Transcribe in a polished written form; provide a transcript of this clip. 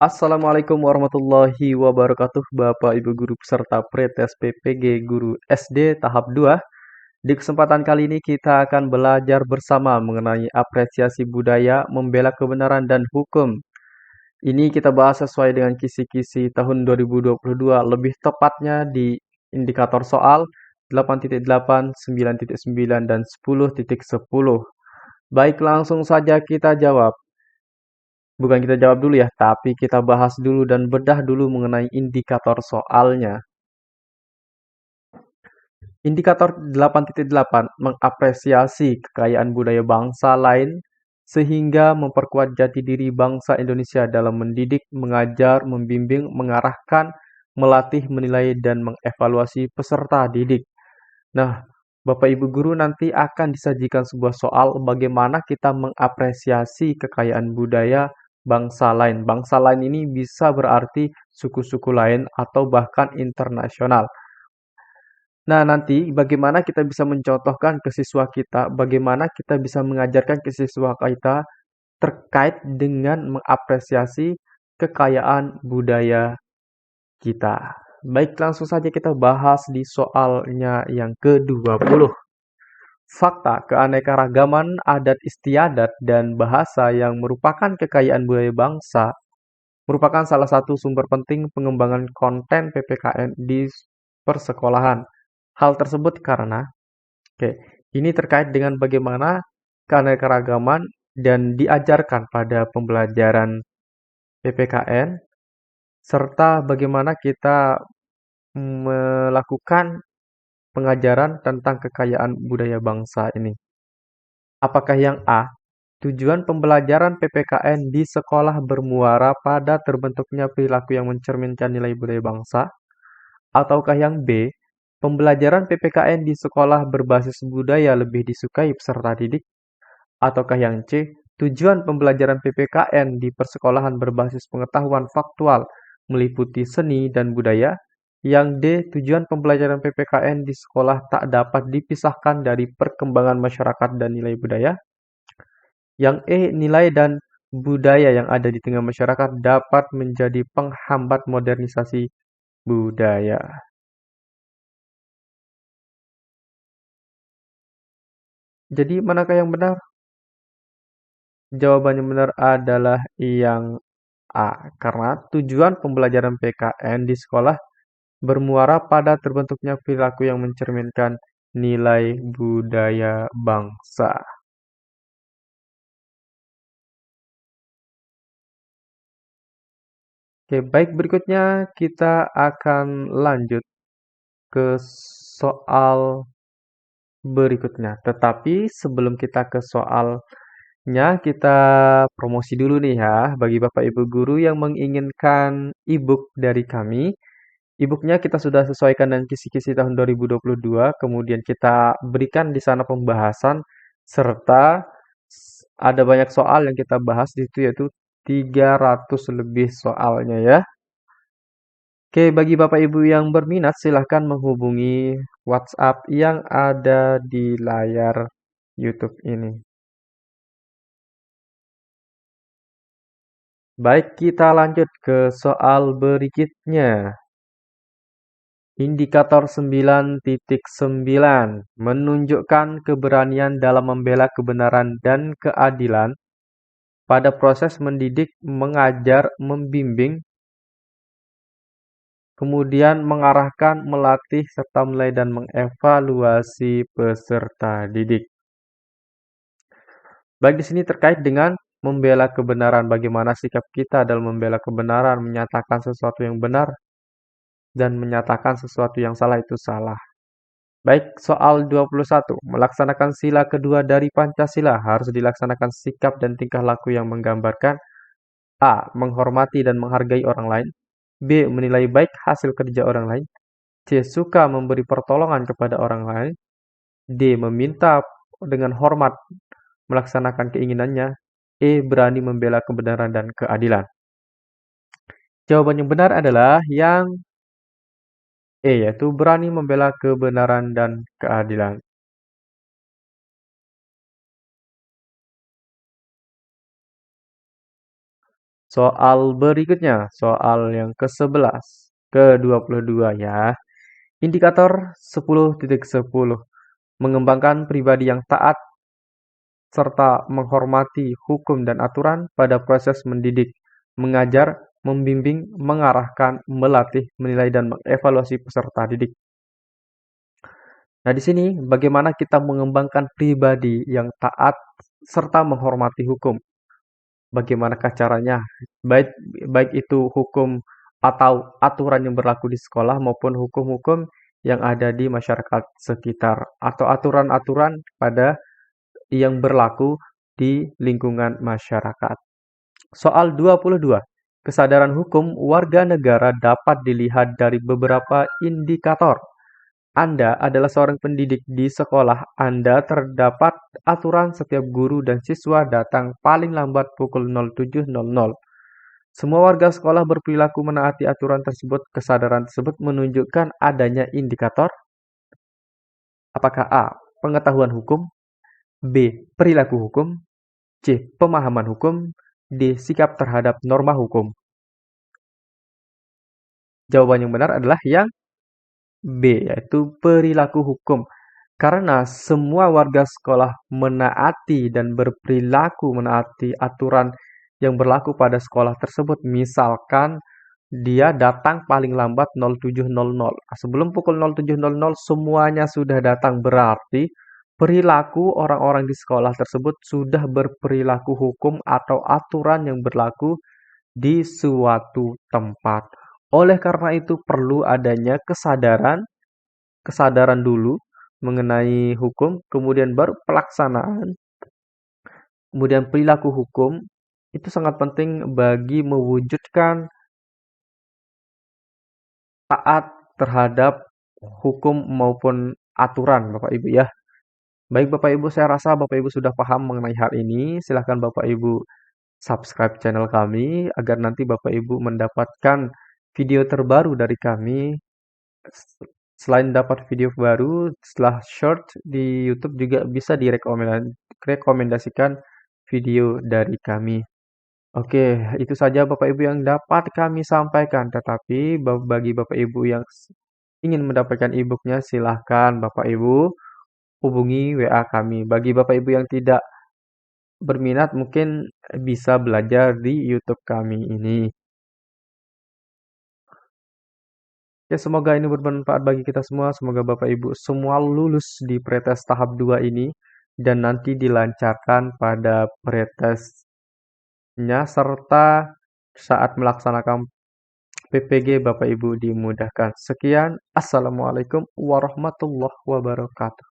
Assalamualaikum warahmatullahi wabarakatuh Bapak Ibu Guru peserta Pretest PPG Guru SD tahap 2. Di kesempatan kali ini kita akan belajar bersama mengenai apresiasi budaya, membela kebenaran dan hukum. Ini kita bahas sesuai dengan kisi-kisi tahun 2022, lebih tepatnya di indikator soal 8.8, 9.9, dan 10.10. Baik, langsung saja kita jawab. Bukan kita jawab dulu ya, tapi kita bahas dulu dan bedah dulu mengenai indikator soalnya. Indikator 8.8 mengapresiasi kekayaan budaya bangsa lain sehingga memperkuat jati diri bangsa Indonesia dalam mendidik, mengajar, membimbing, mengarahkan, melatih, menilai, dan mengevaluasi peserta didik. Nah, Bapak Ibu guru nanti akan disajikan sebuah soal bagaimana kita mengapresiasi kekayaan budaya bangsa lain. Bangsa lain ini bisa berarti suku-suku lain atau bahkan internasional. Nah, nanti bagaimana kita bisa mencontohkan ke siswa kita, bagaimana kita bisa mengajarkan ke siswa kita terkait dengan mengapresiasi kekayaan budaya kita. Baik, langsung saja kita bahas di soalnya yang ke-20. Fakta keanekaragaman adat istiadat dan bahasa yang merupakan kekayaan budaya bangsa merupakan salah satu sumber penting pengembangan konten PPKN di persekolahan. Hal tersebut karena, oke, ini terkait dengan bagaimana keanekaragaman dan diajarkan pada pembelajaran PPKN, serta bagaimana kita melakukan pengajaran tentang kekayaan budaya bangsa ini. Apakah yang A? Tujuan pembelajaran PPKN di sekolah bermuara pada terbentuknya perilaku yang mencerminkan nilai budaya bangsa? Ataukah yang B? Pembelajaran PPKN di sekolah berbasis budaya lebih disukai peserta didik? Ataukah yang C? Tujuan pembelajaran PPKN di persekolahan berbasis pengetahuan faktual meliputi seni dan budaya? Yang D. Tujuan pembelajaran PPKN di sekolah tak dapat dipisahkan dari perkembangan masyarakat dan nilai budaya? Yang E. Nilai dan budaya yang ada di tengah masyarakat dapat menjadi penghambat modernisasi budaya. Jadi manakah yang benar? Jawaban yang benar adalah yang A. Karena tujuan pembelajaran PKN di sekolah bermuara pada terbentuknya perilaku yang mencerminkan nilai budaya bangsa. Oke, baik, berikutnya kita akan lanjut ke soal berikutnya. Tetapi sebelum kita ke soalnya, kita promosi dulu nih ya bagi Bapak Ibu guru yang menginginkan e-book dari kami. E-booknya kita sudah sesuaikan dengan kisi-kisi tahun 2022, kemudian kita berikan di sana pembahasan, serta ada banyak soal yang kita bahas di situ, yaitu 300 lebih soalnya ya. Oke, bagi Bapak Ibu yang berminat, silahkan menghubungi WhatsApp yang ada di layar YouTube ini. Baik, kita lanjut ke soal berikutnya. Indikator 9.9 menunjukkan keberanian dalam membela kebenaran dan keadilan pada proses mendidik, mengajar, membimbing, kemudian mengarahkan, melatih, serta menilai dan mengevaluasi peserta didik. Baik, di sini terkait dengan membela kebenaran, bagaimana sikap kita dalam membela kebenaran, menyatakan sesuatu yang benar, dan menyatakan sesuatu yang salah itu salah. Baik, soal 21. Melaksanakan sila kedua dari Pancasila harus dilaksanakan sikap dan tingkah laku yang menggambarkan A. Menghormati dan menghargai orang lain. B. Menilai baik hasil kerja orang lain. C. Suka memberi pertolongan kepada orang lain. D. Meminta dengan hormat melaksanakan keinginannya. E. Berani membela kebenaran dan keadilan. Jawaban yang benar adalah yang E, yaitu berani membela kebenaran dan keadilan. Soal berikutnya, soal yang ke-11, ke-22 ya. Indikator 10.10 mengembangkan pribadi yang taat serta menghormati hukum dan aturan pada proses mendidik, mengajar, membimbing, mengarahkan, melatih, menilai, dan mengevaluasi peserta didik. Nah, di sini bagaimana kita mengembangkan pribadi yang taat serta menghormati hukum. Bagaimanakah caranya? Baik baik itu hukum atau aturan yang berlaku di sekolah maupun hukum-hukum yang ada di masyarakat sekitar atau aturan-aturan pada yang berlaku di lingkungan masyarakat. Soal 22. Kesadaran hukum warga negara dapat dilihat dari beberapa indikator. Anda adalah seorang pendidik di sekolah Anda terdapat aturan setiap guru dan siswa datang paling lambat pukul 07.00. Semua warga sekolah berperilaku menaati aturan tersebut. Kesadaran tersebut menunjukkan adanya indikator. Apakah A. Pengetahuan hukum, B. Perilaku hukum, C. Pemahaman hukum, D. Sikap terhadap norma hukum. Jawaban yang benar adalah yang B, yaitu perilaku hukum. Karena semua warga sekolah menaati dan berperilaku menaati aturan yang berlaku pada sekolah tersebut. Misalkan dia datang paling lambat 07.00. Sebelum pukul 07.00 semuanya sudah datang, berarti perilaku orang-orang di sekolah tersebut sudah berperilaku hukum atau aturan yang berlaku di suatu tempat. Oleh karena itu perlu adanya kesadaran, kesadaran dulu mengenai hukum, kemudian baru pelaksanaan, kemudian perilaku hukum. Itu sangat penting bagi mewujudkan taat terhadap hukum maupun aturan, Bapak Ibu ya. Baik Bapak Ibu, saya rasa Bapak Ibu sudah paham mengenai hal ini. Silahkan Bapak Ibu subscribe channel kami agar nanti Bapak Ibu mendapatkan video terbaru dari kami. Selain dapat video baru, setelah short di YouTube juga bisa direkomendasikan video dari kami. Oke, itu saja Bapak Ibu yang dapat kami sampaikan. Tetapi bagi Bapak Ibu yang ingin mendapatkan e-booknya, silahkan Bapak Ibu hubungi WA kami. Bagi Bapak Ibu yang tidak berminat, mungkin bisa belajar di YouTube kami ini. Ya, semoga ini bermanfaat bagi kita semua. Semoga Bapak Ibu semua lulus di pretest tahap 2 ini dan nanti dilancarkan pada pretestnya serta saat melaksanakan PPG Bapak Ibu dimudahkan. Sekian, Assalamualaikum warahmatullahi wabarakatuh.